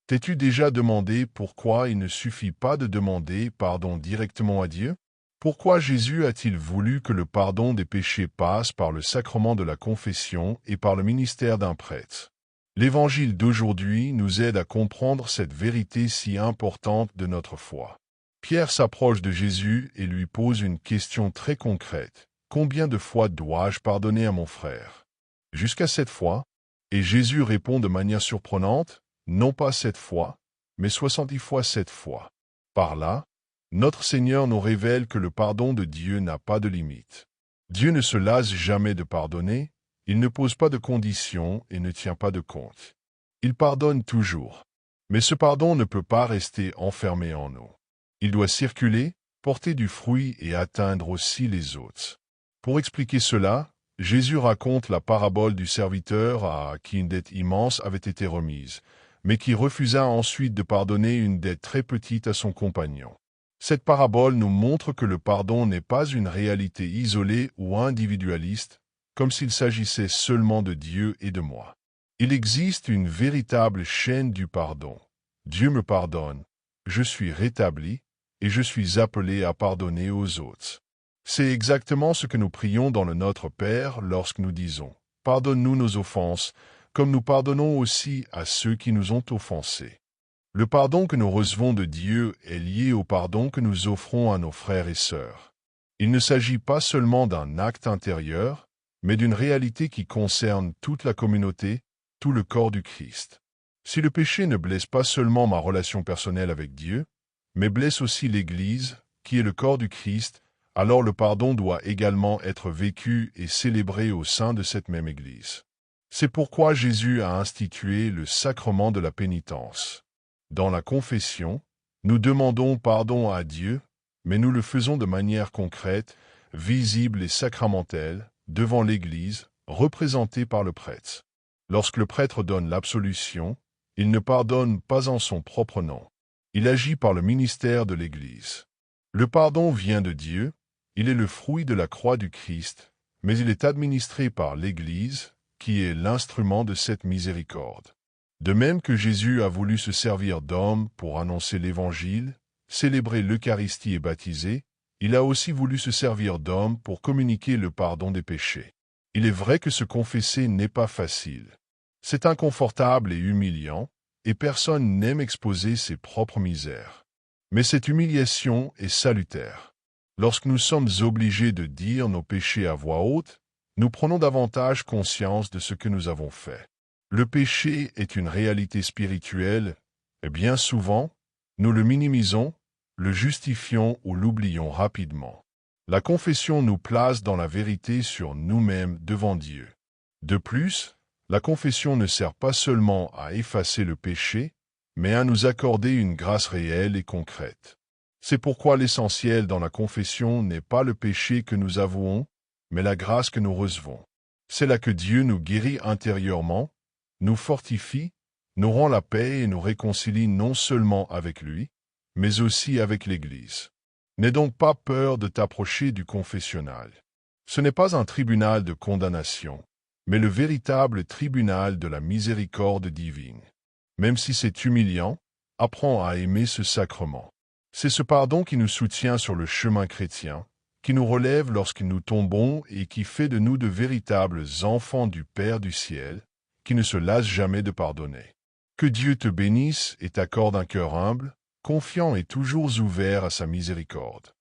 T'es-tu déjà demandé pourquoi il ne suffit pas de demander pardon directement à Dieu? Pourquoi Jésus a-t-il voulu que le pardon des péchés passe par le sacrement de la confession et par le ministère d'un prêtre? L'Évangile d'aujourd'hui nous aide à comprendre cette vérité si importante de notre foi. Pierre s'approche de Jésus et lui pose une question très concrète. Combien de fois dois-je pardonner à mon frère? Jusqu'à 7 fois? Et Jésus répond de manière surprenante, non pas 7 fois, mais 70 fois 7 fois. Par là, notre Seigneur nous révèle que le pardon de Dieu n'a pas de limite. Dieu ne se lasse jamais de pardonner, il ne pose pas de conditions et ne tient pas de compte. Il pardonne toujours. Mais ce pardon ne peut pas rester enfermé en nous. Il doit circuler, porter du fruit et atteindre aussi les autres. Pour expliquer cela, Jésus raconte la parabole du serviteur à qui une dette immense avait été remise, mais qui refusa ensuite de pardonner une dette très petite à son compagnon. Cette parabole nous montre que le pardon n'est pas une réalité isolée ou individualiste, comme s'il s'agissait seulement de Dieu et de moi. Il existe une véritable chaîne du pardon. Dieu me pardonne, je suis rétabli, et je suis appelé à pardonner aux autres. C'est exactement ce que nous prions dans le Notre Père lorsque nous disons « Pardonne-nous nos offenses, comme nous pardonnons aussi à ceux qui nous ont offensés. » Le pardon que nous recevons de Dieu est lié au pardon que nous offrons à nos frères et sœurs. Il ne s'agit pas seulement d'un acte intérieur, mais d'une réalité qui concerne toute la communauté, tout le corps du Christ. Si le péché ne blesse pas seulement ma relation personnelle avec Dieu, mais blesse aussi l'Église, qui est le corps du Christ, alors le pardon doit également être vécu et célébré au sein de cette même Église. C'est pourquoi Jésus a institué le sacrement de la pénitence. Dans la confession, nous demandons pardon à Dieu, mais nous le faisons de manière concrète, visible et sacramentelle, devant l'Église, représentée par le prêtre. Lorsque le prêtre donne l'absolution, il ne pardonne pas en son propre nom. Il agit par le ministère de l'Église. Le pardon vient de Dieu, il est le fruit de la croix du Christ, mais il est administré par l'Église, qui est l'instrument de cette miséricorde. De même que Jésus a voulu se servir d'homme pour annoncer l'Évangile, célébrer l'Eucharistie et baptiser, il a aussi voulu se servir d'homme pour communiquer le pardon des péchés. Il est vrai que se confesser n'est pas facile. C'est inconfortable et humiliant, et personne n'aime exposer ses propres misères. Mais cette humiliation est salutaire. Lorsque nous sommes obligés de dire nos péchés à voix haute, nous prenons davantage conscience de ce que nous avons fait. Le péché est une réalité spirituelle, et bien souvent, nous le minimisons, le justifions ou l'oublions rapidement. La confession nous place dans la vérité sur nous-mêmes devant Dieu. De plus, la confession ne sert pas seulement à effacer le péché, mais à nous accorder une grâce réelle et concrète. C'est pourquoi l'essentiel dans la confession n'est pas le péché que nous avouons, mais la grâce que nous recevons. C'est là que Dieu nous guérit intérieurement, nous fortifie, nous rend la paix et nous réconcilie non seulement avec lui, mais aussi avec l'Église. N'aie donc pas peur de t'approcher du confessionnal. Ce n'est pas un tribunal de condamnation, mais le véritable tribunal de la miséricorde divine. Même si c'est humiliant, apprends à aimer ce sacrement. C'est ce pardon qui nous soutient sur le chemin chrétien, qui nous relève lorsque nous tombons et qui fait de nous de véritables enfants du Père du ciel, qui ne se lasse jamais de pardonner. Que Dieu te bénisse et t'accorde un cœur humble, confiant et toujours ouvert à sa miséricorde.